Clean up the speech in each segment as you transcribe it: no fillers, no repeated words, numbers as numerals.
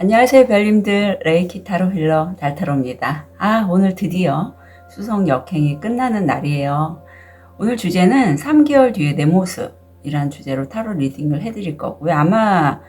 안녕하세요 별님들, 레이키 타로 힐러 달타로입니다. 오늘 드디어 수성 역행이 끝나는 날이에요. 오늘 주제는 3개월 뒤의 내 모습이란 주제로 타로 리딩을 해드릴 거고요. 아마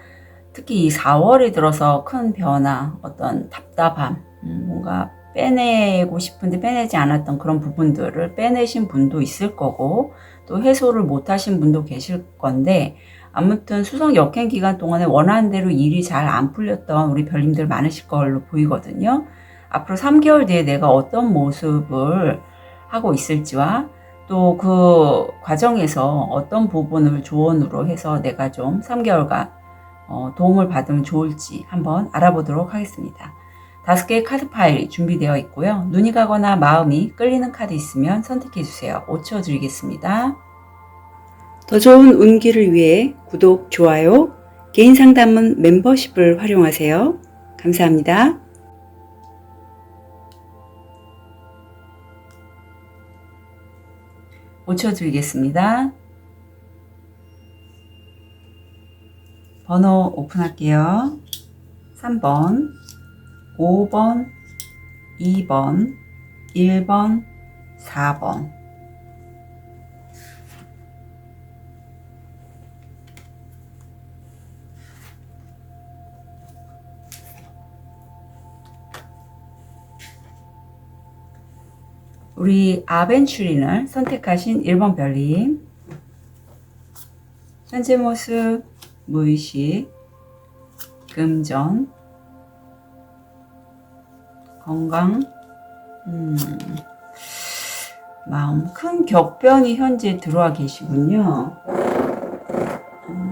특히 이 4월이 들어서 큰 변화, 어떤 답답함, 뭔가 빼내고 싶은데 빼내지 않았던 그런 부분들을 빼내신 분도 있을 거고, 또 해소를 못 하신 분도 계실 건데, 아무튼 수성 역행 기간 동안에 원하는 대로 일이 잘 안 풀렸던 우리 별님들 많으실 걸로 보이거든요. 앞으로 3개월 뒤에 내가 어떤 모습을 하고 있을지와 또 그 과정에서 어떤 부분을 조언으로 해서 내가 좀 3개월간 도움을 받으면 좋을지 한번 알아보도록 하겠습니다. 5개의 카드 파일이 준비되어 있고요. 눈이 가거나 마음이 끌리는 카드 있으면 선택해 주세요. 5초 드리겠습니다. 더 좋은 운기를 위해 구독, 좋아요, 개인 상담은 멤버십을 활용하세요. 감사합니다. (5초) 드리겠습니다. 번호 오픈할게요. 3번, 5번, 2번, 1번, 4번. 우리 아벤츄린을 선택하신 1번 별님, 현재 모습, 무의식, 금전, 건강, 마음, 큰 격변이 현재 들어와 계시군요.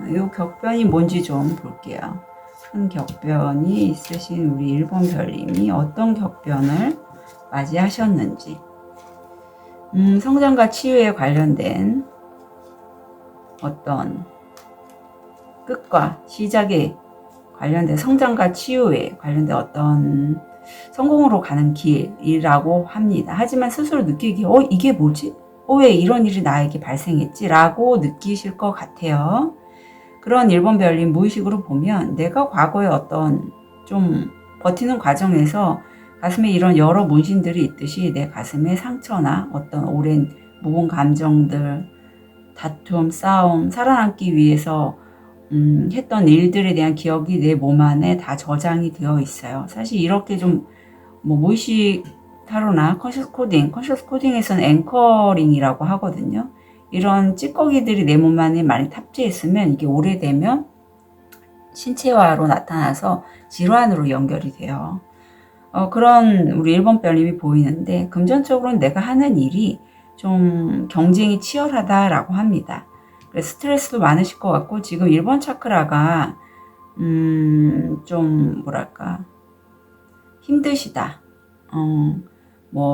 이 격변이 뭔지 좀 볼게요. 큰 격변이 있으신 우리 1번 별님이 어떤 격변을 맞이하셨는지, 성장과 치유에 관련된 어떤 끝과 시작에 관련된 성장과 치유에 관련된 어떤 성공으로 가는 길이라고 합니다. 하지만 스스로 느끼기에 이게 뭐지? 왜 이런 일이 나에게 발생했지? 라고 느끼실 것 같아요. 그런 1번 별님 무의식으로 보면 내가 과거에 어떤 좀 버티는 과정에서 가슴에 이런 여러 문신들이 있듯이 내 가슴에 상처나 어떤 오랜 묵은 감정들, 다툼, 싸움, 살아남기 위해서 했던 일들에 대한 기억이 내 몸 안에 다 저장이 되어 있어요. 사실 이렇게 좀 무의식 타로나 컨셔스 코딩에서는 앵커링이라고 하거든요. 이런 찌꺼기들이 내 몸 안에 많이 탑재했으면 이게 오래되면 신체화로 나타나서 질환으로 연결이 돼요. 그런 우리 1번 별님이 보이는데, 금전적으로는 내가 하는 일이 좀 경쟁이 치열하다라고 합니다. 그래서 스트레스도 많으실 것 같고, 지금 1번 차크라가 좀 뭐랄까 힘드시다.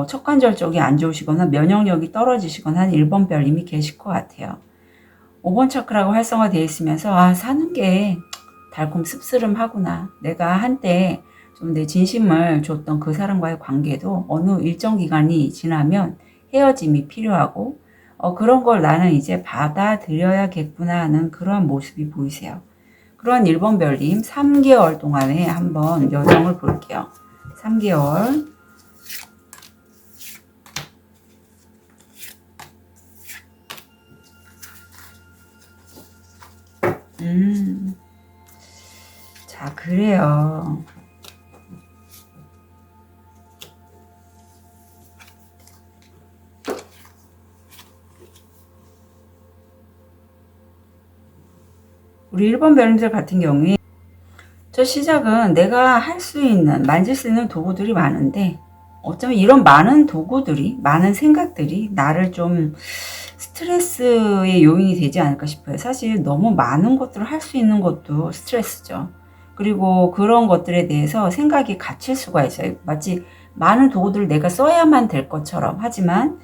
척관절 쪽이 안 좋으시거나 면역력이 떨어지시거나 한 1번 별님이 계실 것 같아요. 5번 차크라가 활성화되어 있으면서 사는 게 달콤 씁쓸하구나. 내가 한때 좀 내 진심을 줬던 그 사람과의 관계도 어느 일정 기간이 지나면 헤어짐이 필요하고 그런 걸 나는 이제 받아들여야겠구나 하는 그러한 모습이 보이세요. 그런 1번 별님 3개월 동안에 한번 여정을 볼게요. 3개월. 자, 그래요. 우리 1번 별님들 같은 경우에 저 시작은 내가 할 수 있는, 만질 수 있는 도구들이 많은데 어쩌면 이런 많은 도구들이, 많은 생각들이 나를 좀 스트레스의 요인이 되지 않을까 싶어요. 사실 너무 많은 것들을 할 수 있는 것도 스트레스죠. 그리고 그런 것들에 대해서 생각이 갇힐 수가 있어요. 마치 많은 도구들을 내가 써야만 될 것처럼. 하지만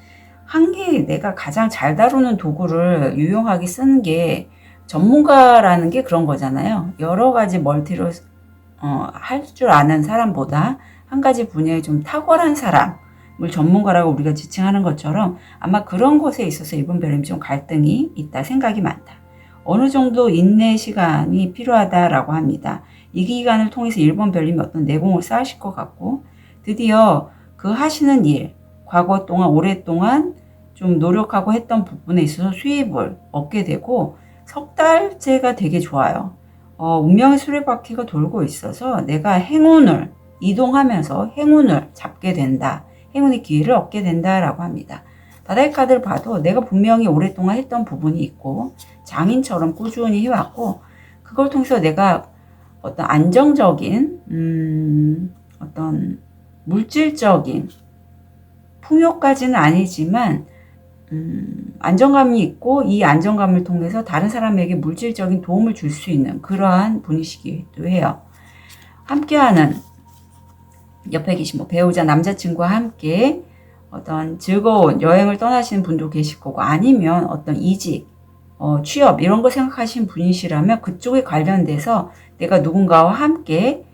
한 개 내가 가장 잘 다루는 도구를 유용하게 쓰는 게 전문가라는 게 그런 거잖아요. 여러 가지 멀티로 할 줄 아는 사람보다 한 가지 분야에 좀 탁월한 사람을 전문가라고 우리가 지칭하는 것처럼 아마 그런 것에 있어서 1번 별님이 좀 갈등이 있다, 생각이 많다. 어느 정도 인내 시간이 필요하다라고 합니다. 이 기간을 통해서 1번 별님이 어떤 내공을 쌓으실 것 같고, 드디어 그 하시는 일, 과거 동안 오랫동안 좀 노력하고 했던 부분에 있어서 수입을 얻게 되고, 석 달째가 되게 좋아요. 운명의 수레바퀴가 돌고 있어서 내가 행운을 이동하면서 행운을 잡게 된다. 행운의 기회를 얻게 된다라고 합니다. 바다의 카드를 봐도 내가 분명히 오랫동안 했던 부분이 있고 장인처럼 꾸준히 해왔고, 그걸 통해서 내가 어떤 안정적인 어떤 물질적인 풍요까지는 아니지만 안정감이 있고, 이 안정감을 통해서 다른 사람에게 물질적인 도움을 줄 수 있는 그러한 분이시기도 해요. 함께하는 옆에 계신 뭐 배우자, 남자친구와 함께 어떤 즐거운 여행을 떠나시는 분도 계실 거고, 아니면 어떤 이직, 취업 이런 거 생각하시는 분이시라면 그쪽에 관련돼서 내가 누군가와 함께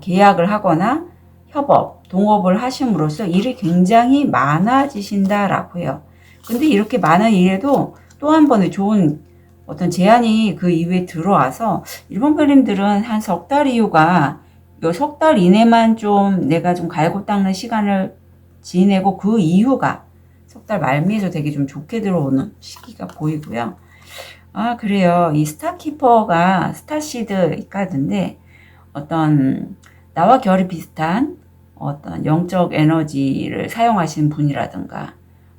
계약을 하거나 협업, 동업을 하심으로써 일이 굉장히 많아지신다라고 해요. 근데 이렇게 많은 일에도 또 한 번의 좋은 어떤 제안이 그 이후에 들어와서 일본 별님들은 한 석 달 이후가 요 석 달 이내만 좀 내가 좀 갈고 닦는 시간을 지내고 그 이후가 석 달 말미에서 되게 좀 좋게 들어오는 시기가 보이고요. 아, 그래요. 이 스타키퍼가 스타시드 카드인데 어떤 나와 결이 비슷한 어떤 영적 에너지를 사용하시는 분이라든가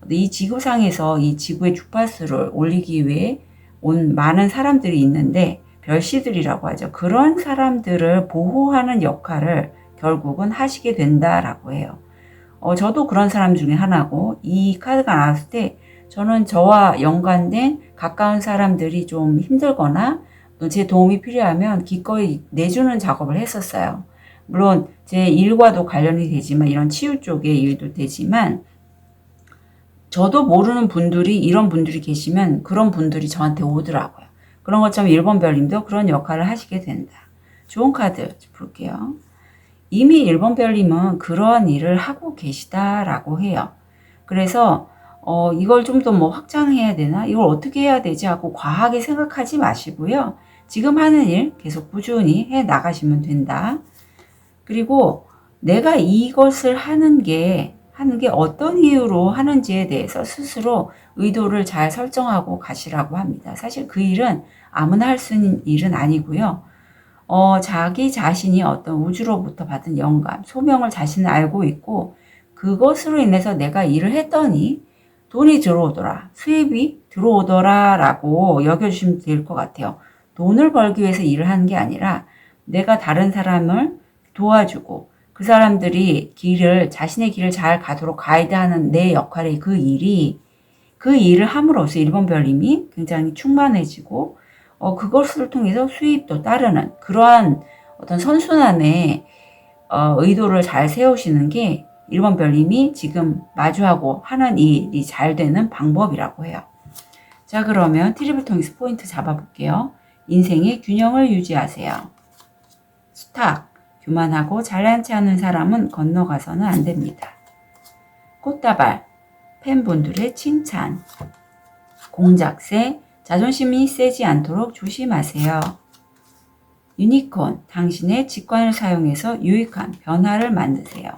이 지구상에서 이 지구의 주파수를 올리기 위해 온 많은 사람들이 있는데 별씨들이라고 하죠. 그런 사람들을 보호하는 역할을 결국은 하시게 된다라고 해요. 저도 그런 사람 중에 하나고, 이 카드가 나왔을 때 저는 저와 연관된 가까운 사람들이 좀 힘들거나 제 도움이 필요하면 기꺼이 내주는 작업을 했었어요. 물론 제 일과도 관련이 되지만, 이런 치유 쪽의 일도 되지만, 저도 모르는 분들이, 이런 분들이 계시면 그런 분들이 저한테 오더라고요. 그런 것처럼 1번 별님도 그런 역할을 하시게 된다. 좋은 카드 볼게요. 이미 1번 별님은 그러한 일을 하고 계시다라고 해요. 그래서 이걸 좀 더 뭐 확장해야 되나? 이걸 어떻게 해야 되지? 하고 과하게 생각하지 마시고요. 지금 하는 일 계속 꾸준히 해 나가시면 된다. 그리고 내가 이것을 하는 게 어떤 이유로 하는지에 대해서 스스로 의도를 잘 설정하고 가시라고 합니다. 사실 그 일은 아무나 할 수 있는 일은 아니고요. 자기 자신이 어떤 우주로부터 받은 영감, 소명을 자신은 알고 있고, 그것으로 인해서 내가 일을 했더니 돈이 들어오더라, 수입이 들어오더라 라고 여겨주시면 될 것 같아요. 돈을 벌기 위해서 일을 하는 게 아니라 내가 다른 사람을 도와주고 그 사람들이 자신의 길을 잘 가도록 가이드하는 내 역할의 그 일을 함으로써 1번 별님이 굉장히 충만해지고, 그것을 통해서 수입도 따르는 그러한 어떤 선순환의 의도를 잘 세우시는 게 1번 별님이 지금 마주하고 하는 일이 잘 되는 방법이라고 해요. 자, 그러면 트립을 통해서 포인트 잡아볼게요. 인생의 균형을 유지하세요. 스탑. 교만하고 잘난치 않은 사람은 건너가서는 안 됩니다. 꽃다발. 팬분들의 칭찬. 공작새. 자존심이 세지 않도록 조심하세요. 유니콘. 당신의 직관을 사용해서 유익한 변화를 만드세요.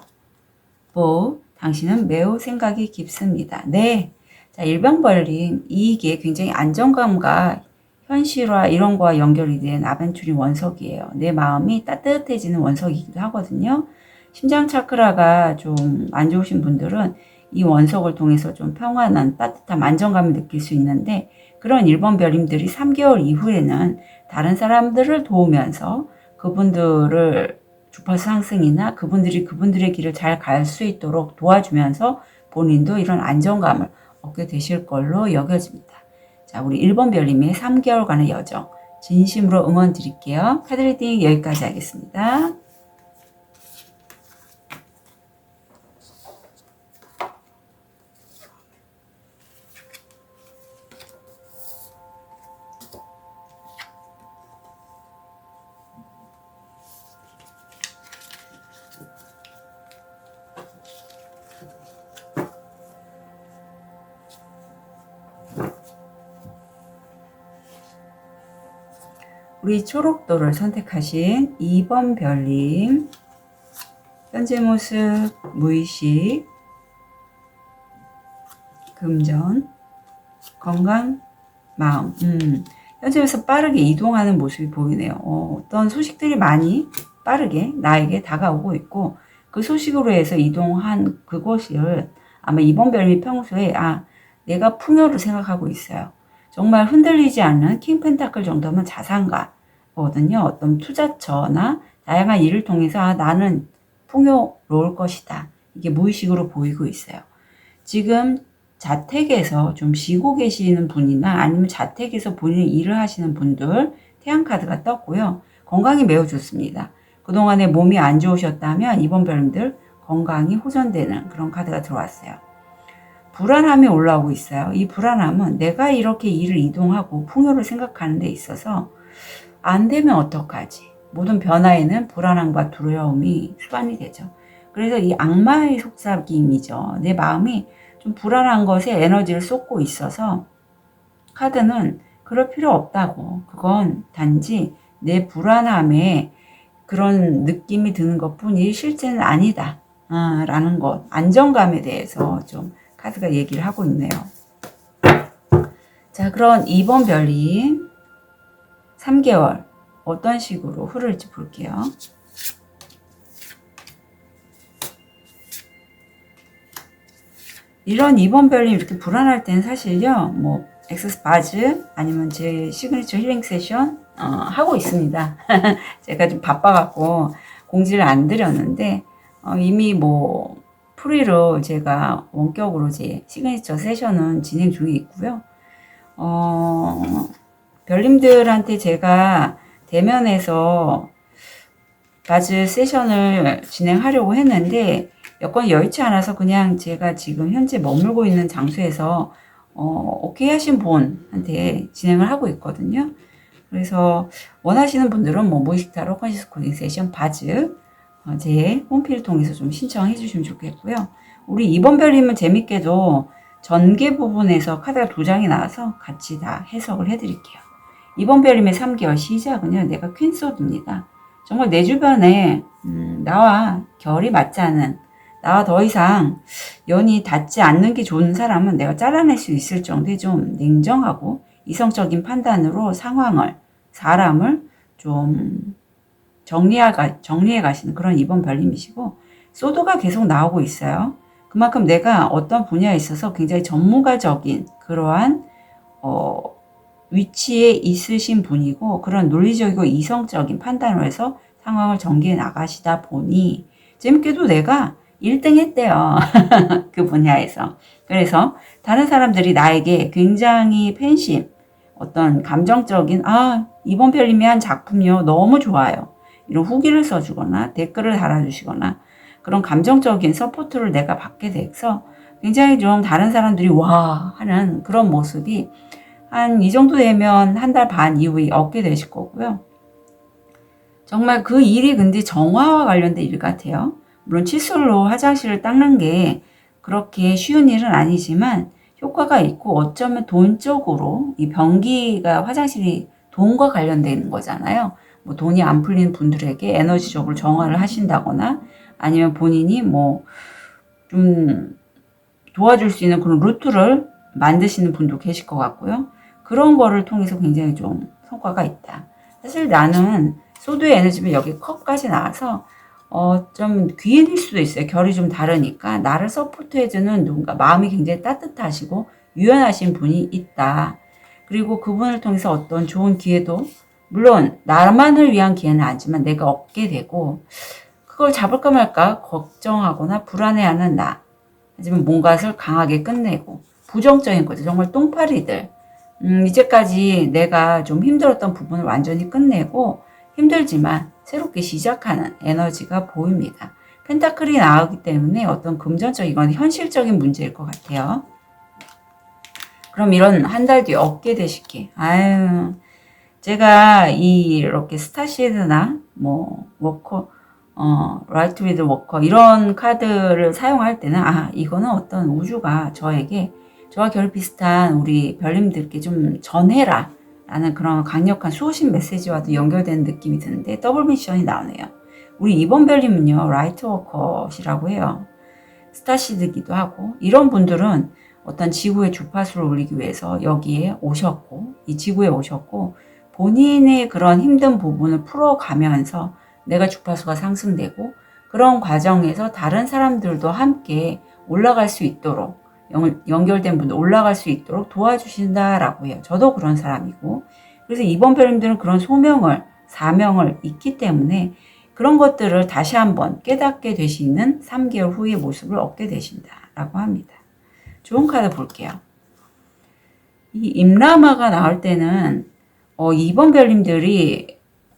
보. 당신은 매우 생각이 깊습니다. 네. 자, 일병벌림. 이게 굉장히 안정감과 현실화 이런 거와 연결이 된 아벤투린 원석이에요. 내 마음이 따뜻해지는 원석이기도 하거든요. 심장 차크라가 좀 안 좋으신 분들은 이 원석을 통해서 좀 평안한 따뜻한 안정감을 느낄 수 있는데, 그런 1번 별님들이 3개월 이후에는 다른 사람들을 도우면서 그분들을 주파수 상승이나 그분들의 길을 잘 갈 수 있도록 도와주면서 본인도 이런 안정감을 얻게 되실 걸로 여겨집니다. 자, 우리 1번 별님의 3개월간의 여정 진심으로 응원 드릴게요. 카드 리딩 여기까지 하겠습니다. 우리 초록도를 선택하신 2번 별님, 현재 모습, 무의식, 금전, 건강, 마음. 현재에서 빠르게 이동하는 모습이 보이네요. 어떤 소식들이 많이 빠르게 나에게 다가오고 있고, 그 소식으로 해서 이동한 그곳을 아마 이번 별미 평소에 내가 풍요를 생각하고 있어요. 정말 흔들리지 않는 킹 펜타클 정도면 자산가거든요. 어떤 투자처나 다양한 일을 통해서 나는 풍요로울 것이다. 이게 무의식으로 보이고 있어요. 지금 자택에서 좀 쉬고 계시는 분이나 아니면 자택에서 본인의 일을 하시는 분들 태양카드가 떴고요. 건강이 매우 좋습니다. 그동안에 몸이 안 좋으셨다면 이번 별님들 건강이 호전되는 그런 카드가 들어왔어요. 불안함이 올라오고 있어요. 이 불안함은 내가 이렇게 일을 이동하고 풍요를 생각하는 데 있어서 안 되면 어떡하지? 모든 변화에는 불안함과 두려움이 수반이 되죠. 그래서 이 악마의 속삭임이죠. 내 마음이 좀 불안한 것에 에너지를 쏟고 있어서 카드는 그럴 필요 없다고. 그건 단지 내 불안함에 그런 느낌이 드는 것뿐이 실제는 아니다. 라는 것. 안정감에 대해서 좀 카드가 얘기를 하고 있네요. 자, 그럼 2번 별님 3개월 어떤 식으로 흐를지 볼게요. 이런 2번 별님 이렇게 불안할 때는 사실요, 엑세스 바즈 아니면 제 시그니처 힐링 세션 하고 있습니다. 제가 좀 바빠갖고 공지를 안 드렸는데 이미 프리로 제가 원격으로 제 시그니처 세션은 진행 중에 있고요. 별님들한테 제가 대면에서 바즈 세션을 진행하려고 했는데 여건이 여의치 않아서 그냥 제가 지금 현재 머물고 있는 장소에서 오케이 하신 분한테 진행을 하고 있거든요. 그래서 원하시는 분들은 무의식 타로 컨시스 코딩 세션 바즈 제 홈페이지를 통해서 좀 신청해 주시면 좋겠고요. 우리 2번 별님은 재밌게도 전개 부분에서 카드가 2장이 나와서 같이 다 해석을 해드릴게요. 2번 별님의 3개월 시작은요, 내가 퀸소드입니다. 정말 내 주변에 나와 결이 맞지 않은, 나와 더 이상 연이 닿지 않는 게 좋은 사람은 내가 잘라낼 수 있을 정도의 좀 냉정하고 이성적인 판단으로 상황을, 사람을 좀 정리해 가시는 그런 2번 별님이시고, 소드가 계속 나오고 있어요. 그만큼 내가 어떤 분야에 있어서 굉장히 전문가적인 그러한 위치에 있으신 분이고, 그런 논리적이고 이성적인 판단을 해서 상황을 전개해 나가시다 보니 재밌게도 내가 1등 했대요. 그 분야에서. 그래서 다른 사람들이 나에게 굉장히 팬심, 어떤 감정적인 이번 별님이 한 작품이요, 너무 좋아요, 이런 후기를 써주거나 댓글을 달아주시거나 그런 감정적인 서포트를 내가 받게 돼서 굉장히 좀 다른 사람들이 와 하는 그런 모습이 한 이 정도 되면 한 달 반 이후에 얻게 되실 거고요. 정말 그 일이 근데 정화와 관련된 일 같아요. 물론 칫솔로 화장실을 닦는 게 그렇게 쉬운 일은 아니지만 효과가 있고, 어쩌면 돈적으로 이 변기가 화장실이 돈과 관련된 거잖아요. 돈이 안 풀리는 분들에게 에너지적으로 정화를 하신다거나 아니면 본인이 좀 도와줄 수 있는 그런 루트를 만드시는 분도 계실 것 같고요. 그런 거를 통해서 굉장히 좀 성과가 있다. 사실 나는 소드의 에너지면 여기 컵까지 나와서 좀 귀인일 수도 있어요. 결이 좀 다르니까 나를 서포트해주는 누군가, 마음이 굉장히 따뜻하시고 유연하신 분이 있다. 그리고 그분을 통해서 어떤 좋은 기회도, 물론 나만을 위한 기회는 아니지만 내가 얻게 되고, 그걸 잡을까 말까 걱정하거나 불안해하는 나. 하지만 뭔가를 강하게 끝내고, 부정적인 거죠. 정말 똥파리들. 이제까지 내가 좀 힘들었던 부분을 완전히 끝내고 힘들지만 새롭게 시작하는 에너지가 보입니다. 펜타클이 나오기 때문에 어떤 금전적인 건 현실적인 문제일 것 같아요. 그럼 이런 한 달 뒤에 얻게 되시기. 제가 이렇게 스타시드나 워커, 라이트 위드 워커 이런 카드를 사용할 때는 이거는 어떤 우주가 저에게, 저와 결 비슷한 우리 별님들께 좀 전해라 라는 그런 강력한 수호신 메시지와도 연결되는 느낌이 드는데 더블 미션이 나오네요. 우리 2번 별님은요, 라이트워커시라고 해요. 스타시드기도 하고, 이런 분들은 어떤 지구의 주파수를 올리기 위해서 여기에 오셨고, 이 지구에 오셨고, 본인의 그런 힘든 부분을 풀어가면서 내가 주파수가 상승되고, 그런 과정에서 다른 사람들도 함께 올라갈 수 있도록, 연결된 분들 올라갈 수 있도록 도와주신다라고 해요. 저도 그런 사람이고, 그래서 이번 별님들은 그런 소명을, 사명을 있기 때문에 그런 것들을 다시 한번 깨닫게 되시는 3개월 후의 모습을 얻게 되신다라고 합니다. 좋은 카드 볼게요. 이 임라마가 나올 때는 이번 별님들이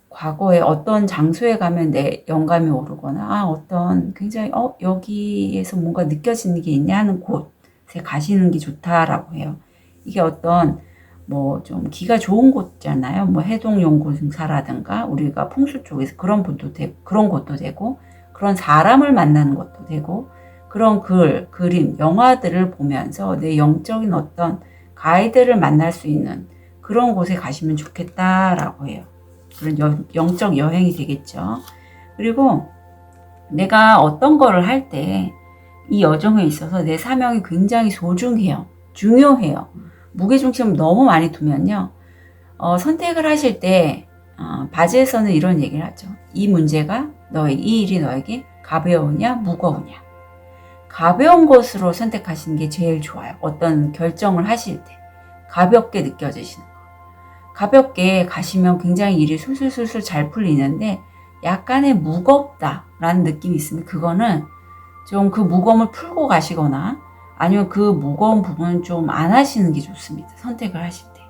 과거에 어떤 장소에 가면 내 영감이 오르거나 어떤 굉장히 여기에서 뭔가 느껴지는 게 있냐 하는 곳에 가시는 게 좋다라고 해요. 이게 어떤 뭐 좀 기가 좋은 곳잖아요. 뭐 해동연구사라든가 우리가 풍수 쪽에서 그런 분도 되고, 그런 곳도 되고, 그런 사람을 만나는 것도 되고, 그런 글, 그림, 영화들을 보면서 내 영적인 어떤 가이드를 만날 수 있는 그런 곳에 가시면 좋겠다라고 해요. 그런 영적 여행이 되겠죠. 그리고 내가 어떤 거를 할 때 이 여정에 있어서 내 사명이 굉장히 소중해요. 중요해요. 무게중심을 너무 많이 두면요. 선택을 하실 때 바지에서는 이런 얘기를 하죠. 이 문제가 이 일이 너에게 가벼우냐 무거우냐. 가벼운 것으로 선택하시는 게 제일 좋아요. 어떤 결정을 하실 때 가볍게 느껴지시는 거. 가볍게 가시면 굉장히 일이 술술술술 잘 풀리는데 약간의 무겁다라는 느낌이 있으면 그거는 좀 그 무거움을 풀고 가시거나 아니면 그 무거운 부분은 좀 안 하시는 게 좋습니다. 선택을 하실 때.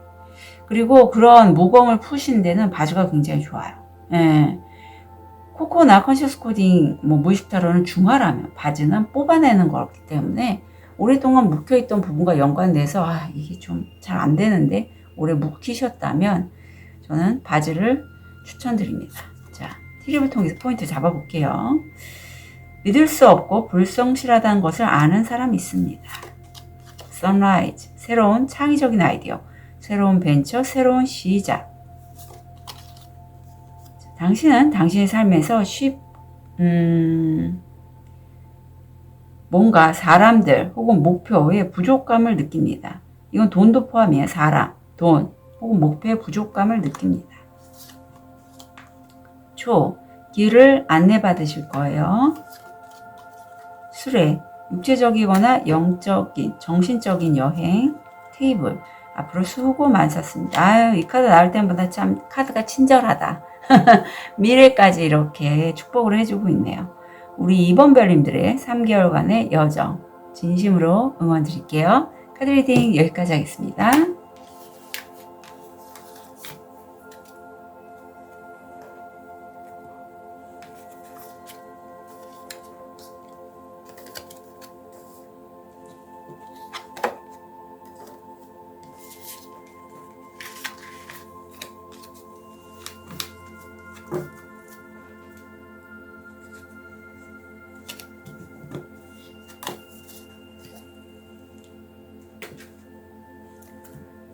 그리고 그런 무거움을 푸시는 데는 바주가 굉장히 좋아요. 예. 코코나 컨셔스 코딩, 무의식 타로는 중화라면 바지는 뽑아내는 거기 때문에 오랫동안 묵혀있던 부분과 연관돼서 이게 좀 잘 안 되는데 오래 묵히셨다면 저는 바지를 추천드립니다. 자, 티립을 통해서 포인트 잡아볼게요. 믿을 수 없고 불성실하다는 것을 아는 사람이 있습니다. 선라이즈, 새로운 창의적인 아이디어, 새로운 벤처, 새로운 시작. 당신은 당신의 삶에서 뭔가 사람들 혹은 목표에 부족감을 느낍니다. 이건 돈도 포함이에요. 사람, 돈 혹은 목표의 부족감을 느낍니다. 길을 안내받으실 거예요. 수레, 육체적이거나 영적인, 정신적인 여행, 테이블, 앞으로 수고 많으셨습니다. 이 카드 나올 때마다 참 카드가 친절하다. 미래까지 이렇게 축복을 해주고 있네요. 우리 2번 별님들의 3개월간의 여정 진심으로 응원 드릴게요. 카드 리딩 여기까지 하겠습니다.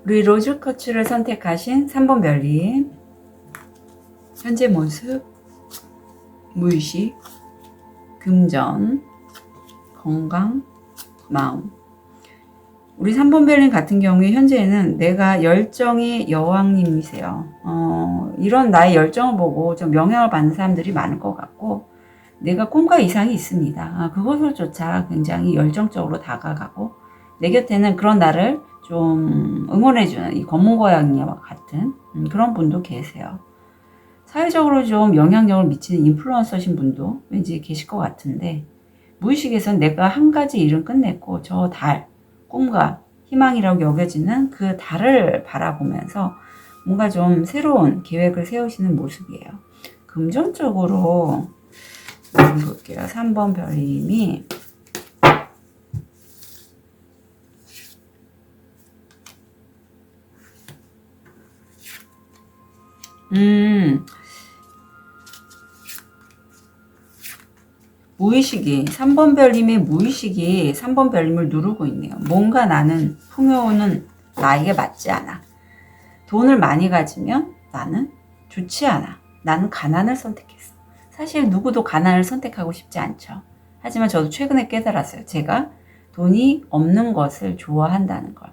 우리 로즈커츠를 선택하신 3번 별님, 현재 모습, 무의식, 금전, 건강, 마음. 우리 3번 별님 같은 경우에 현재는 내가 열정의 여왕님이세요. 이런 나의 열정을 보고 좀 영향을 받는 사람들이 많을 것 같고 내가 꿈과 이상이 있습니다. 그것을조차 굉장히 열정적으로 다가가고 내 곁에는 그런 나를 좀 응원해주는 이 검은 고양이와 같은 그런 분도 계세요. 사회적으로 좀 영향력을 미치는 인플루언서신 분도 왠지 계실 것 같은데 무의식에선 내가 한 가지 일은 끝냈고 저 달, 꿈과 희망이라고 여겨지는 그 달을 바라보면서 뭔가 좀 새로운 계획을 세우시는 모습이에요. 금전적으로 볼게요. 3번 별님이 무의식이 3번 별님의 무의식이 3번 별님을 누르고 있네요. 뭔가 나는 풍요는 나에게 맞지 않아. 돈을 많이 가지면 나는 좋지 않아. 나는 가난을 선택했어. 사실 누구도 가난을 선택하고 싶지 않죠. 하지만 저도 최근에 깨달았어요. 제가 돈이 없는 것을 좋아한다는 걸.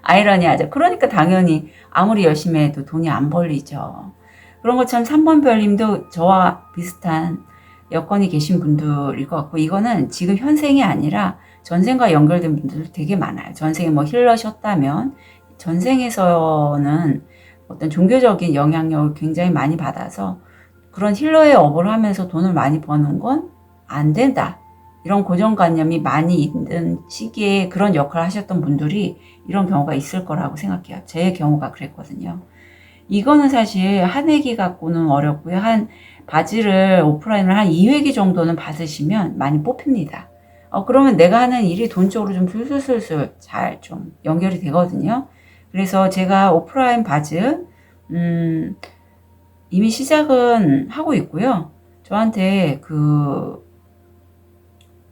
아이러니하죠. 그러니까 당연히 아무리 열심히 해도 돈이 안 벌리죠. 그런 것처럼 3번 별님도 저와 비슷한 여건이 계신 분들일 것 같고, 이거는 지금 현생이 아니라 전생과 연결된 분들 되게 많아요. 전생에 뭐 힐러셨다면 전생에서는 어떤 종교적인 영향력을 굉장히 많이 받아서 그런 힐러의 업을 하면서 돈을 많이 버는 건 안 된다. 이런 고정관념이 많이 있는 시기에 그런 역할을 하셨던 분들이 이런 경우가 있을 거라고 생각해요. 제 경우가 그랬거든요. 이거는 사실 한 회기 갖고는 어렵고요. 한 바지를 오프라인을 한 2회기 정도는 받으시면 많이 뽑힙니다. 그러면 내가 하는 일이 돈적으로 좀 술술술술 잘 좀 연결이 되거든요. 그래서 제가 오프라인 바즈 이미 시작은 하고 있고요. 저한테 그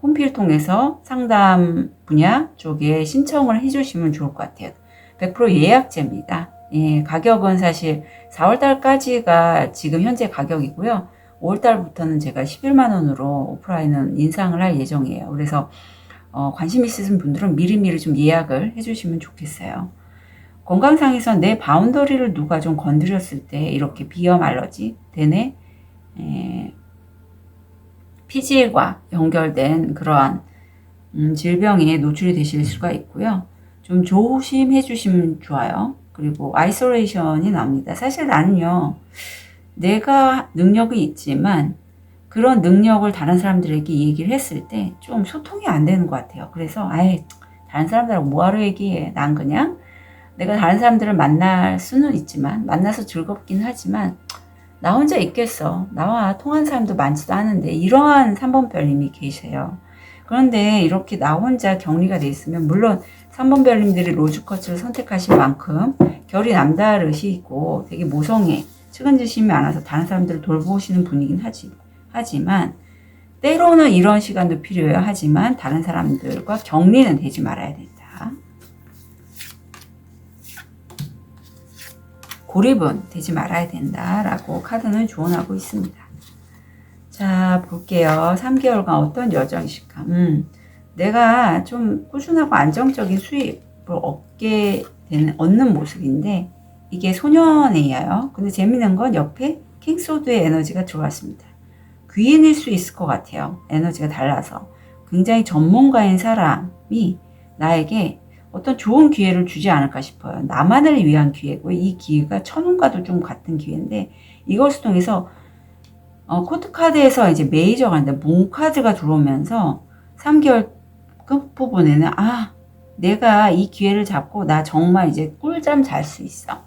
홈피를 통해서 상담 분야 쪽에 신청을 해주시면 좋을 것 같아요. 100% 예약제입니다. 예, 가격은 사실 4월달까지가 지금 현재 가격이고요. 5월달부터는 제가 11만 원으로 오프라인은 인상을 할 예정이에요. 그래서 관심 있으신 분들은 미리미리 좀 예약을 해주시면 좋겠어요. 건강상에서 내 바운더리를 누가 좀 건드렸을 때 이렇게 비염 알러지, 대뇌, 피지과 연결된 그러한 질병에 노출이 되실 수가 있고요. 좀 조심해 주시면 좋아요. 그리고 아이솔레이션이 나옵니다. 사실 나는요, 내가 능력이 있지만 그런 능력을 다른 사람들에게 얘기를 했을 때 좀 소통이 안 되는 것 같아요. 그래서 다른 사람들하고 뭐하러 얘기해. 난 그냥 내가 다른 사람들을 만날 수는 있지만, 만나서 즐겁긴 하지만 나 혼자 있겠어. 나와 통한 사람도 많지도 않은데, 이러한 3번 별님이 계세요. 그런데 이렇게 나 혼자 격리가 돼 있으면, 물론 3번 별님들이 로즈커츠를 선택하신 만큼 결이 남다르시고 되게 모성애, 측은지심이 많아서 다른 사람들을 돌보시는 분이긴 하지만 때로는 이런 시간도 필요해요. 하지만 다른 사람들과 격리는 되지 말아야 된다. 고립은 되지 말아야 된다라고 카드는 조언하고 있습니다. 자, 볼게요. 3개월간 어떤 여정이실까? 내가 좀 꾸준하고 안정적인 수입을 얻는 모습인데, 이게 소년이에요. 근데 재밌는 건 옆에 킹소드의 에너지가 들어왔습니다. 귀인일 수 있을 것 같아요. 에너지가 달라서. 굉장히 전문가인 사람이 나에게 어떤 좋은 기회를 주지 않을까 싶어요. 나만을 위한 기회고, 이 기회가 천운과도 좀 같은 기회인데, 이것을 통해서 코트카드에서 이제 메이저가 가는데 몽카드가 들어오면서 3개월 끝부분에는 내가 이 기회를 잡고 나 정말 이제 꿀잠 잘 수 있어.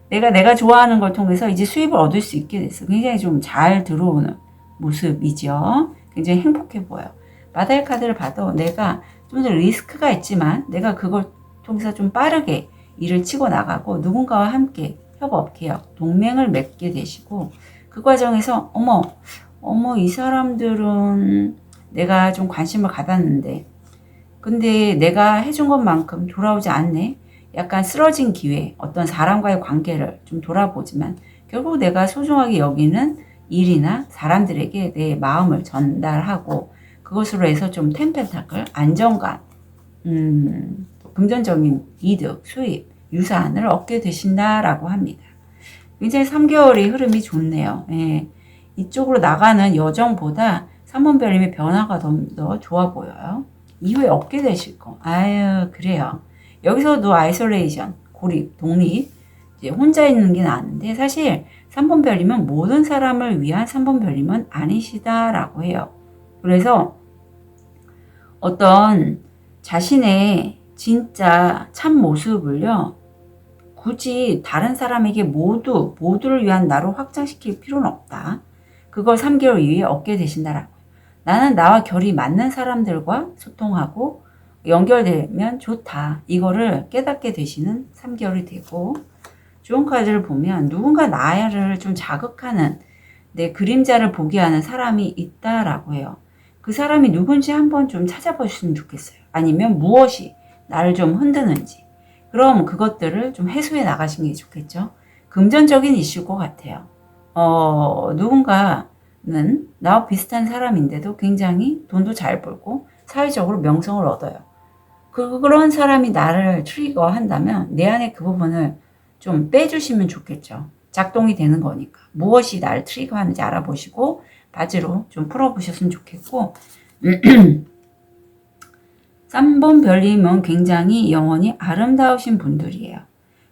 내가 좋아하는 걸 통해서 이제 수입을 얻을 수 있게 됐어. 굉장히 좀 잘 들어오는 모습이죠. 굉장히 행복해 보여요. 바다의 카드를 봐도 내가 좀 더 리스크가 있지만 내가 그걸 통해서 좀 빠르게 일을 치고 나가고 누군가와 함께 협업, 개혁, 동맹을 맺게 되시고, 그 과정에서 어머 이 사람들은 내가 좀 관심을 가졌는데 근데 내가 해준 것만큼 돌아오지 않네. 약간 쓰러진 기회, 어떤 사람과의 관계를 좀 돌아보지만 결국 내가 소중하게 여기는 일이나 사람들에게 내 마음을 전달하고 그것으로 해서 좀 템펜타클, 안정감, 금전적인 이득, 수입, 유산을 얻게 되신다라고 합니다. 굉장히 3개월의 흐름이 좋네요. 예. 이쪽으로 나가는 여정보다 3번 별님의 변화가 더 좋아 보여요. 이후에 얻게 되실 거. 그래요. 여기서도 아이솔레이션, 고립, 독립, 이제 혼자 있는 게 나은데, 사실 3번 별님은 모든 사람을 위한 3번 별님은 아니시다라고 해요. 그래서 어떤 자신의 진짜 참 모습을요, 굳이 다른 사람에게 모두를 위한 나로 확장시킬 필요는 없다. 그걸 3개월 이후에 얻게 되신다라고. 나는 나와 결이 맞는 사람들과 소통하고 연결되면 좋다. 이거를 깨닫게 되시는 3개월이 되고, 좋은 카드를 보면 누군가 나를 좀 자극하는, 내 그림자를 보게 하는 사람이 있다라고 해요. 그 사람이 누군지 한번 좀 찾아보시면 좋겠어요. 아니면 무엇이 나를 좀 흔드는지. 그럼 그것들을 좀 해소해 나가시는 게 좋겠죠. 금전적인 이슈일 것 같아요. 누군가는 나와 비슷한 사람인데도 굉장히 돈도 잘 벌고 사회적으로 명성을 얻어요. 그런 사람이 나를 트리거 한다면 내 안에 그 부분을 좀 빼주시면 좋겠죠. 작동이 되는 거니까. 무엇이 나를 트리거 하는지 알아보시고 바지로 좀 풀어보셨으면 좋겠고 3번 별님은 굉장히 영혼이 아름다우신 분들이에요.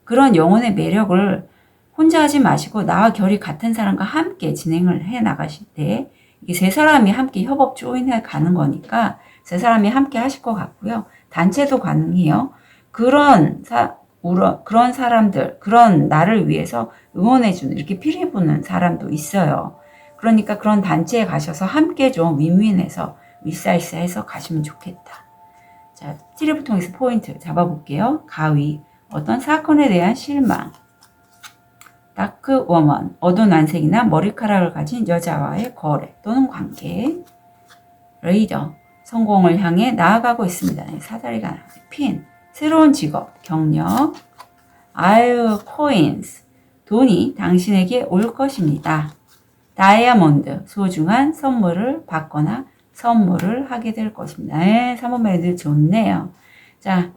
그런 영혼의 매력을 혼자 하지 마시고 나와 결이 같은 사람과 함께 진행을 해 나가실 때 이게 세 사람이 함께 협업 조인해 가는 거니까 세 사람이 함께 하실 것 같고요. 단체도 가능해요. 그런 사람들, 그런 나를 위해서 응원해주는 이렇게 피리 부는 사람도 있어요. 그러니까 그런 단체에 가셔서 함께 좀 윈윈해서 위싸이싸해서 가시면 좋겠다. 자, 티랩을 통해서 포인트 잡아볼게요. 가위, 어떤 사건에 대한 실망. 다크 워먼, 어두운 안색이나 머리카락을 가진 여자와의 거래 또는 관계. 레이더, 성공을 향해 나아가고 있습니다. 사다리가 나와요. 핀, 새로운 직업, 경력. 아유, 코인스, 돈이 당신에게 올 것입니다. 다이아몬드, 소중한 선물을 받거나 선물을 하게 될 것입니다. 네, 3번 매들 좋네요. 자,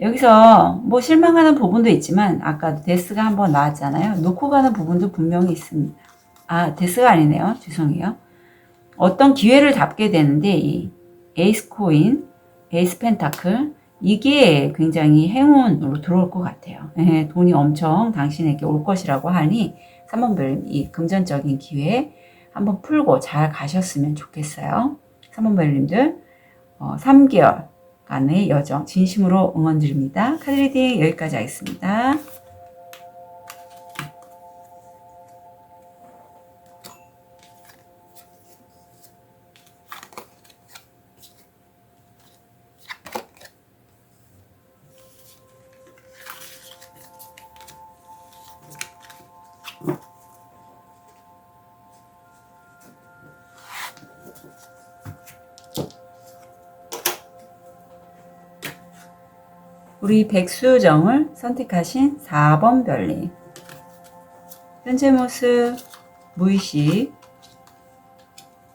여기서 뭐 실망하는 부분도 있지만 아까도 데스가 한번 나왔잖아요. 놓고 가는 부분도 분명히 있습니다. 아, 데스가 아니네요. 죄송해요. 어떤 기회를 잡게 되는데 이 에이스 코인, 에이스 펜타클 이게 굉장히 행운으로 들어올 것 같아요. 네, 돈이 엄청 당신에게 올 것이라고 하니 3번 별 이 금전적인 기회 한번 풀고 잘 가셨으면 좋겠어요. 3번 별님들 3개월간의 여정 진심으로 응원드립니다. 카드 리딩 여기까지 하겠습니다. 우리 백수정을 선택하신 4번 별님. 현재 모습, 무의식,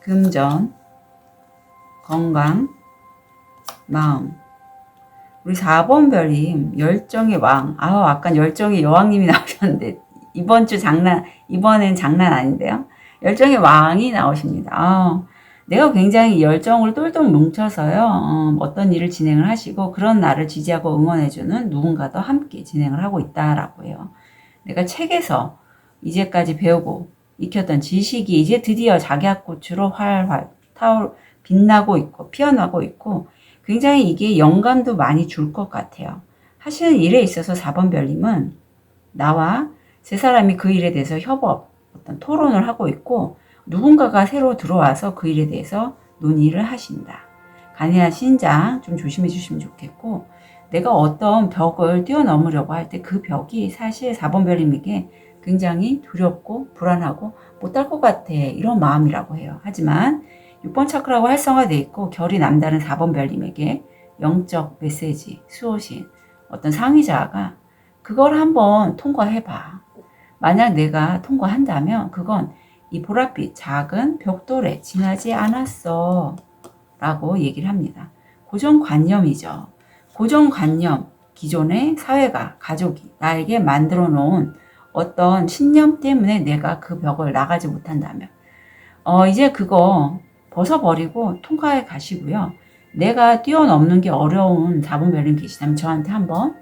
금전, 건강, 마음. 우리 4번 별님, 열정의 왕. 아까 열정의 여왕님이 나오셨는데, 이번엔 장난 아닌데요? 열정의 왕이 나오십니다. 내가 굉장히 열정을 똘똘 뭉쳐서요. 어떤 일을 진행을 하시고 그런 나를 지지하고 응원해주는 누군가도 함께 진행을 하고 있다라고 해요. 내가 책에서 이제까지 배우고 익혔던 지식이 이제 드디어 작약꽃으로 활활 빛나고 있고 피어나고 있고 굉장히 이게 영감도 많이 줄 것 같아요. 하시는 일에 있어서 4번 별님은 나와 세 사람이 그 일에 대해서 협업, 어떤 토론을 하고 있고 누군가가 새로 들어와서 그 일에 대해서 논의를 하신다. 간이한 신장 좀 조심해 주시면 좋겠고 내가 어떤 벽을 뛰어넘으려고 할 때 그 벽이 사실 4번 별님에게 굉장히 두렵고 불안하고 못할 것 같아 이런 마음이라고 해요. 하지만 6번 차크라고 활성화되어 있고 결이 남다른 4번 별님에게 영적 메시지, 수호신, 어떤 상위자가 그걸 한번 통과해봐. 만약 내가 통과한다면 그건 이 보랏빛 작은 벽돌에 지나지 않았어 라고 얘기를 합니다. 고정관념이죠. 고정관념, 기존의 사회가, 가족이 나에게 만들어 놓은 어떤 신념 때문에 내가 그 벽을 나가지 못한다면 이제 그거 벗어버리고 통과해 가시고요. 내가 뛰어넘는 게 어려운 4번 별님 계시다면 저한테 한번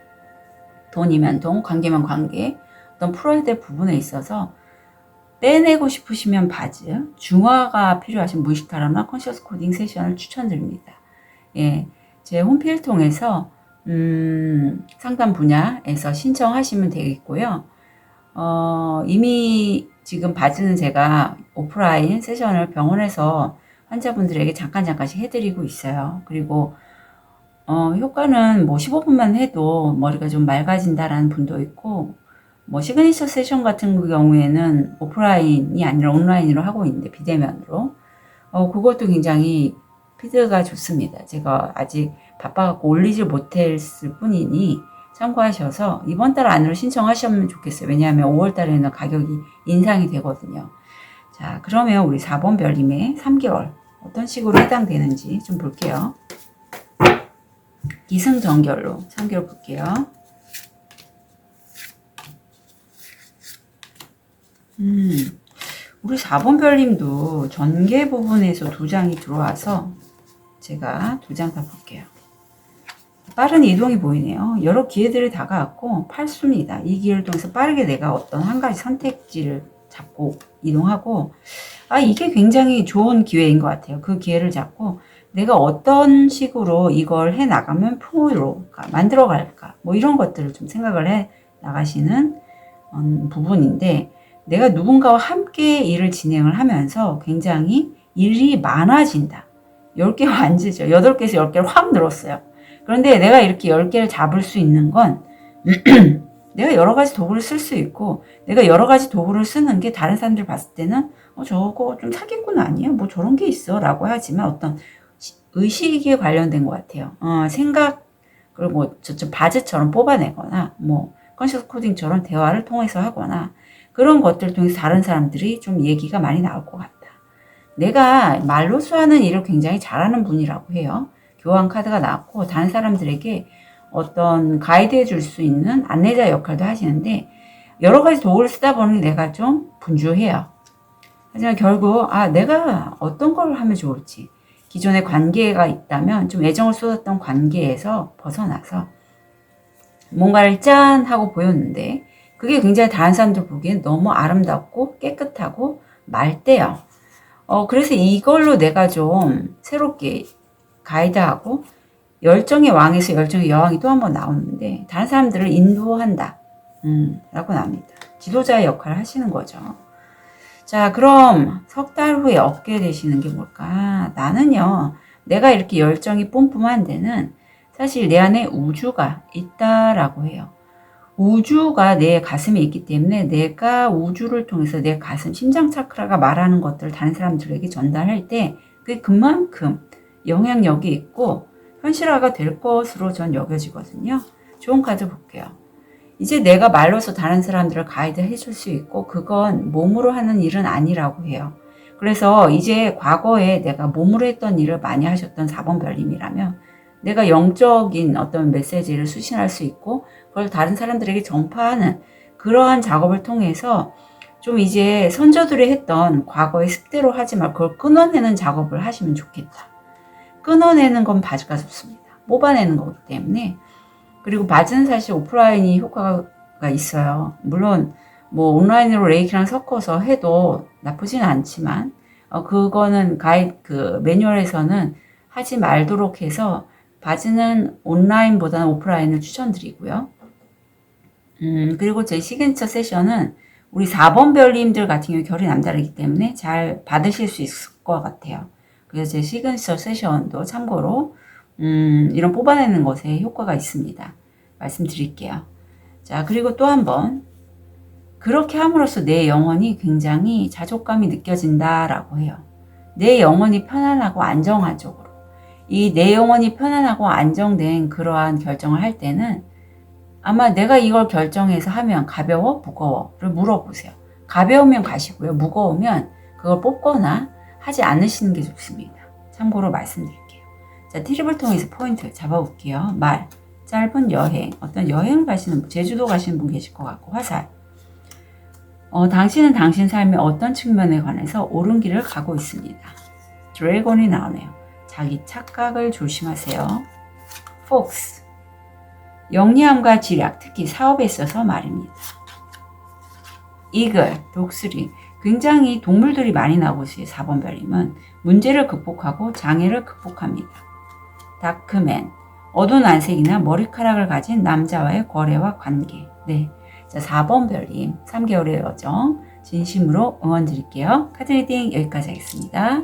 돈이면 돈, 관계면 관계 어떤 풀어야 될 부분에 있어서 빼내고 싶으시면 바즈, 중화가 필요하신 무의식 타로나 컨셔스 코딩 세션을 추천드립니다. 예, 제 홈페이지를 통해서 상담 분야에서 신청하시면 되겠고요. 이미 지금 바즈는 제가 오프라인 세션을 병원에서 환자분들에게 잠깐씩 해드리고 있어요. 그리고 효과는 뭐 15분만 해도 머리가 좀 맑아진다라는 분도 있고 뭐 시그니처 세션 같은 경우에는 오프라인이 아니라 온라인으로 하고 있는데 비대면으로 그것도 굉장히 피드가 좋습니다. 제가 아직 바빠갖고 올리질 못했을 뿐이니 참고하셔서 이번 달 안으로 신청하시면 좋겠어요. 왜냐하면 5월 달에는 가격이 인상이 되거든요. 자, 그러면 우리 4번 별님의 3개월 어떤 식으로 해당되는지 좀 볼게요. 기승전결로 3개월 볼게요. 우리 4번 별님도 전개 부분에서 2장이 들어와서 제가 2장 다 볼게요. 빠른 이동이 보이네요. 여러 기회들이 다가왔고 팔수입니다. 이 기회를 통해서 빠르게 내가 어떤 한 가지 선택지를 잡고 이동하고, 이게 굉장히 좋은 기회인 것 같아요. 그 기회를 잡고 내가 어떤 식으로 이걸 해 나가면 풍요로 만들어 갈까, 뭐 이런 것들을 좀 생각을 해 나가시는 부분인데, 내가 누군가와 함께 일을 진행을 하면서 굉장히 일이 많아진다. 10개가 앉으죠. 8개에서 10개를 확 늘었어요. 그런데 내가 이렇게 10개를 잡을 수 있는 건 내가 여러 가지 도구를 쓸 수 있고, 내가 여러 가지 도구를 쓰는 게 다른 사람들 봤을 때는 저거 좀 사기꾼 아니야? 뭐 저런 게 있어 라고 하지만 어떤 의식에 관련된 것 같아요. 생각을 뭐 저쪽 바지처럼 뽑아내거나 뭐 컨셔스 코딩처럼 대화를 통해서 하거나 그런 것들을 통해서 다른 사람들이 좀 얘기가 많이 나올 것 같다. 내가 말로써 하는 일을 굉장히 잘하는 분이라고 해요. 교환 카드가 나왔고 다른 사람들에게 어떤 가이드해 줄 수 있는 안내자 역할도 하시는데, 여러 가지 도구를 쓰다 보니 내가 좀 분주해요. 하지만 결국 내가 어떤 걸 하면 좋을지, 기존의 관계가 있다면 좀 애정을 쏟았던 관계에서 벗어나서 뭔가를 짠 하고 보였는데 그게 굉장히 다른 사람들 보기엔 너무 아름답고 깨끗하고 맑대요. 그래서 이걸로 내가 좀 새롭게 가이드하고, 열정의 왕에서 열정의 여왕이 또 한 번 나오는데 다른 사람들을 인도한다 라고 나옵니다. 지도자의 역할을 하시는 거죠. 자, 그럼 석 달 후에 얻게 되시는 게 뭘까? 나는요, 내가 이렇게 열정이 뿜뿜한 데는 사실 내 안에 우주가 있다라고 해요. 우주가 내 가슴에 있기 때문에 내가 우주를 통해서 내 가슴, 심장 차크라가 말하는 것들을 다른 사람들에게 전달할 때 그게 그만큼 영향력이 있고 현실화가 될 것으로 전 여겨지거든요. 좋은 카드 볼게요. 이제 내가 말로서 다른 사람들을 가이드 해줄 수 있고 그건 몸으로 하는 일은 아니라고 해요. 그래서 이제 과거에 내가 몸으로 했던 일을 많이 하셨던 4번 별님이라면 내가 영적인 어떤 메시지를 수신할 수 있고 그걸 다른 사람들에게 전파하는 그러한 작업을 통해서 좀 이제 선조들이 했던 과거의 습대로 하지 말고 그걸 끊어내는 작업을 하시면 좋겠다. 끊어내는 건 바지가 좋습니다. 뽑아내는 거기 때문에. 그리고 바지는 사실 오프라인이 효과가 있어요. 물론 뭐 온라인으로 레이키랑 섞어서 해도 나쁘진 않지만 그거는 그 매뉴얼에서는 하지 말도록 해서 바지는 온라인보다는 오프라인을 추천드리고요. 그리고 제 시그니처 세션은 우리 4번 별님들 같은 경우 결이 남다르기 때문에 잘 받으실 수 있을 것 같아요. 그래서 제 시그니처 세션도 참고로 이런 뽑아내는 것에 효과가 있습니다. 말씀드릴게요. 자, 그리고 또 한 번, 그렇게 함으로써 내 영혼이 굉장히 자족감이 느껴진다라고 해요. 내 영혼이 편안하고 안정한 쪽으로. 이 내 영혼이 편안하고 안정된 그러한 결정을 할 때는 아마 내가 이걸 결정해서 하면 가벼워? 무거워?를 물어보세요. 가벼우면 가시고요. 무거우면 그걸 뽑거나 하지 않으시는 게 좋습니다. 참고로 말씀드릴게요. 자, 트립을 통해서 포인트 잡아볼게요. 말, 짧은 여행, 어떤 여행 가시는 분, 제주도 가시는 분 계실 것 같고, 화살. 당신은 당신 삶의 어떤 측면에 관해서 옳은 길을 가고 있습니다. 드래곤이 나오네요. 자기 착각을 조심하세요. 폭스. 영리함과 지략, 특히 사업에 있어서 말입니다. 이글, 독수리. 굉장히 동물들이 많이 나오고 있어요. 4번 별님은 문제를 극복하고 장애를 극복합니다. 다크맨, 어두운 안색이나 머리카락을 가진 남자와의 거래와 관계. 네, 자 4번 별님 3개월의 여정 진심으로 응원 드릴게요. 카드 리딩 여기까지 하겠습니다.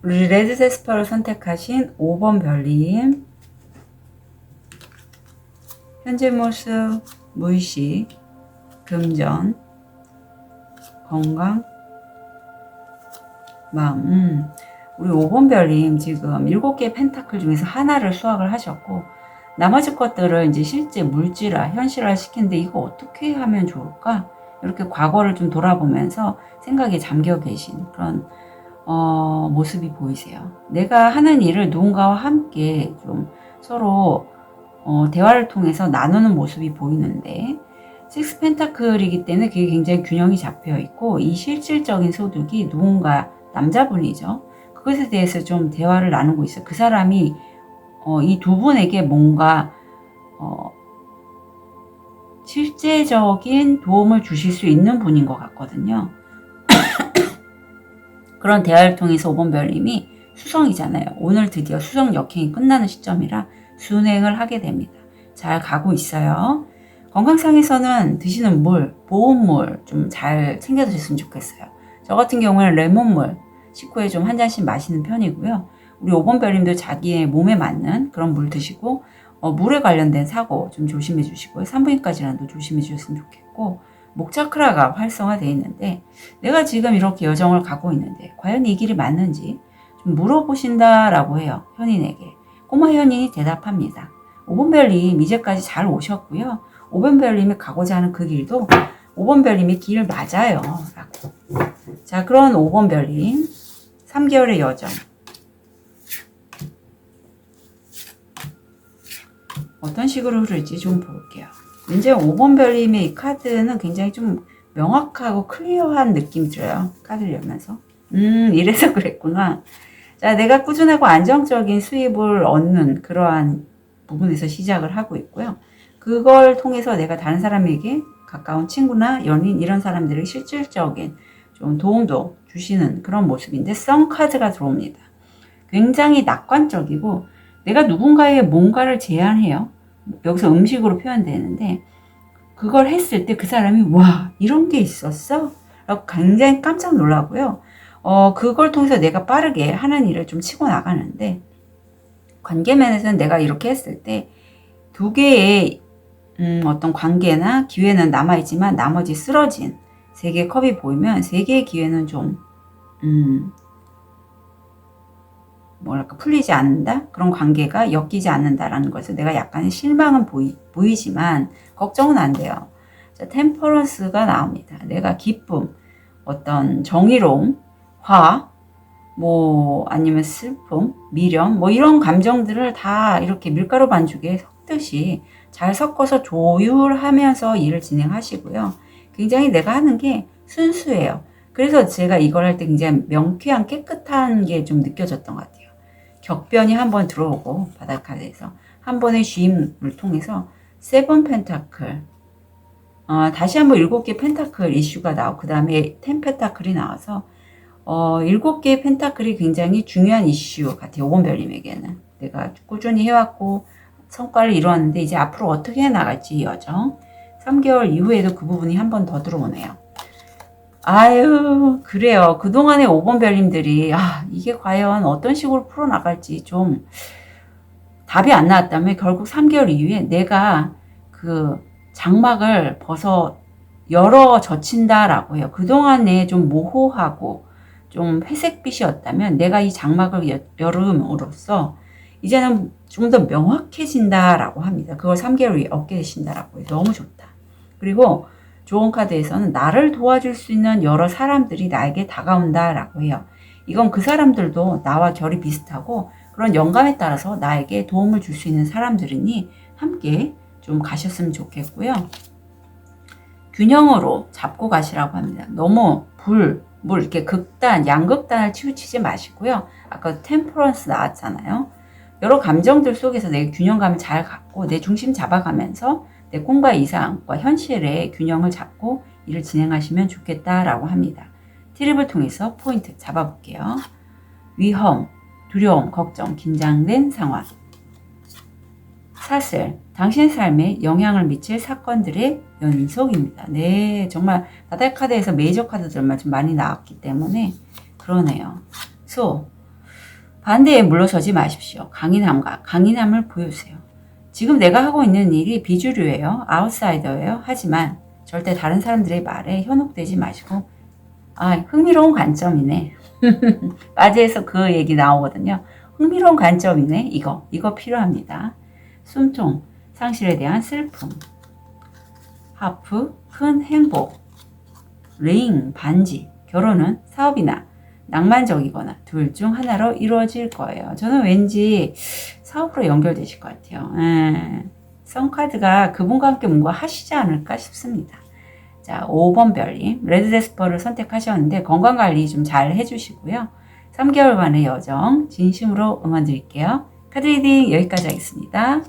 우리 레드 데스퍼를 선택하신 5번 별님. 현재 모습, 무의식, 금전, 건강, 마음. 우리 5번 별님 지금 7개의 펜타클 중에서 하나를 수확을 하셨고, 나머지 것들을 이제 실제 물질화, 현실화 시키는데 이거 어떻게 하면 좋을까? 이렇게 과거를 좀 돌아보면서 생각에 잠겨 계신 그런 모습이 보이세요. 내가 하는 일을 누군가와 함께 좀 서로 대화를 통해서 나누는 모습이 보이는데, 식스 펜타클이기 때문에 그게 굉장히 균형이 잡혀 있고, 이 실질적인 소득이 누군가 남자분이죠. 그것에 대해서 좀 대화를 나누고 있어요. 그 사람이 이 두 분에게 뭔가 실제적인 도움을 주실 수 있는 분인 것 같거든요. 그런 대화를 통해서 5번 별님이 수성이잖아요. 오늘 드디어 수성 역행이 끝나는 시점이라 순행을 하게 됩니다. 잘 가고 있어요. 건강상에서는 드시는 물, 보온물 좀 잘 챙겨 드셨으면 좋겠어요. 저 같은 경우에는 레몬물 식후에 좀 한 잔씩 마시는 편이고요. 우리 5번 별님도 자기의 몸에 맞는 그런 물 드시고, 물에 관련된 사고 좀 조심해 주시고요. 산부인과 질환도 조심해 주셨으면 좋겠고, 목차크라가 활성화되어 있는데, 내가 지금 이렇게 여정을 가고 있는데 과연 이 길이 맞는지 좀 물어보신다라고 해요. 현인에게. 꼬마 현인이 대답합니다. 5번 별님 이제까지 잘 오셨고요. 5번 별님이 가고자 하는 그 길도 5번 별님의 길 맞아요. 라고. 자, 그런 5번 별님 3개월의 여정. 어떤 식으로 흐를지 좀 볼게요. 이제 5번 별님의 이 카드는 굉장히 좀 명확하고 클리어한 느낌이 들어요. 카드를 열면서. 이래서 그랬구나. 자, 내가 꾸준하고 안정적인 수입을 얻는 그러한 부분에서 시작을 하고 있고요. 그걸 통해서 내가 다른 사람에게 가까운 친구나 연인 이런 사람들에게 실질적인 좀 도움도 주시는 그런 모습인데, 성 카드가 들어옵니다. 굉장히 낙관적이고 내가 누군가의 뭔가를 제안해요. 여기서 음식으로 표현되는데, 그걸 했을 때 그 사람이 와, 이런 게 있었어? 라고 굉장히 깜짝 놀라고요. 그걸 통해서 내가 빠르게 하는 일을 좀 치고 나가는데, 관계면에서는 내가 이렇게 했을 때 두 개의 어떤 관계나 기회는 남아있지만 나머지 쓰러진 세 개의 컵이 보이면 세 개의 기회는 좀 뭐랄까 풀리지 않는다? 그런 관계가 엮이지 않는다라는 것을 내가 약간의 실망은 보이지만 걱정은 안 돼요. 자, 템퍼런스가 나옵니다. 내가 기쁨, 어떤 정의로움, 화, 뭐 아니면 슬픔, 미련, 뭐 이런 감정들을 다 이렇게 밀가루 반죽에 섞듯이 잘 섞어서 조율하면서 일을 진행하시고요. 굉장히 내가 하는 게 순수해요. 그래서 제가 이걸 할 때 굉장히 명쾌한 깨끗한 게 좀 느껴졌던 것 같아요. 격변이 한번 들어오고 바닷가에서 한 번의 쉼을 통해서 세븐 펜타클, 다시 한번 7개 펜타클 이슈가 나오고 그 다음에 10 펜타클이 나와서 7개의 펜타클이 굉장히 중요한 이슈 같아요. 5번 별님에게는. 내가 꾸준히 해왔고 성과를 이루었는데 이제 앞으로 어떻게 해나갈지 이 여정. 3개월 이후에도 그 부분이 한 번 더 들어오네요. 아유, 그래요. 그동안의 5번 별님들이 이게 과연 어떤 식으로 풀어나갈지 좀 답이 안 나왔다면 결국 3개월 이후에 내가 그 장막을 열어 젖힌다라고 해요. 그동안에 좀 모호하고 좀 회색빛이었다면 내가 이 장막을 열음으로써 이제는 좀 더 명확해진다라고 합니다. 그걸 3개월 후에 얻게 되신다라고 해요. 너무 좋다. 그리고 조언 카드에서는 나를 도와줄 수 있는 여러 사람들이 나에게 다가온다라고 해요. 이건 그 사람들도 나와 결이 비슷하고 그런 영감에 따라서 나에게 도움을 줄 수 있는 사람들이니 함께 좀 가셨으면 좋겠고요. 균형으로 잡고 가시라고 합니다. 너무 물 이렇게 양극단을 치우치지 마시고요. 아까 템퍼런스 나왔잖아요. 여러 감정들 속에서 내 균형감을 잘 갖고 내 중심 잡아가면서 내 꿈과 이상과 현실의 균형을 잡고 일을 진행하시면 좋겠다라고 합니다. 트립을 통해서 포인트 잡아볼게요. 위험, 두려움, 걱정, 긴장된 상황. 사슬, 당신의 삶에 영향을 미칠 사건들의 연속입니다. 네, 정말 바닥 카드에서 메이저 카드들만 좀 많이 나왔기 때문에 그러네요. 소, 반대에 물러서지 마십시오. 강인함을 보여주세요. 지금 내가 하고 있는 일이 비주류예요. 아웃사이더예요. 하지만 절대 다른 사람들의 말에 현혹되지 마시고 흥미로운 관점이네. 빠지에서 그 얘기 나오거든요. 흥미로운 관점이네. 이거 필요합니다. 숨통, 상실에 대한 슬픔, 하프, 큰 행복, 링, 반지, 결혼은 사업이나 낭만적이거나 둘 중 하나로 이루어질 거예요. 저는 왠지 사업으로 연결되실 것 같아요. 선카드가 그분과 함께 뭔가 하시지 않을까 싶습니다. 자, 5번 별님, 레드데스퍼를 선택하셨는데 건강관리 좀 잘 해주시고요. 3개월간의 여정 진심으로 응원 드릴게요. 카드 리딩 여기까지 하겠습니다.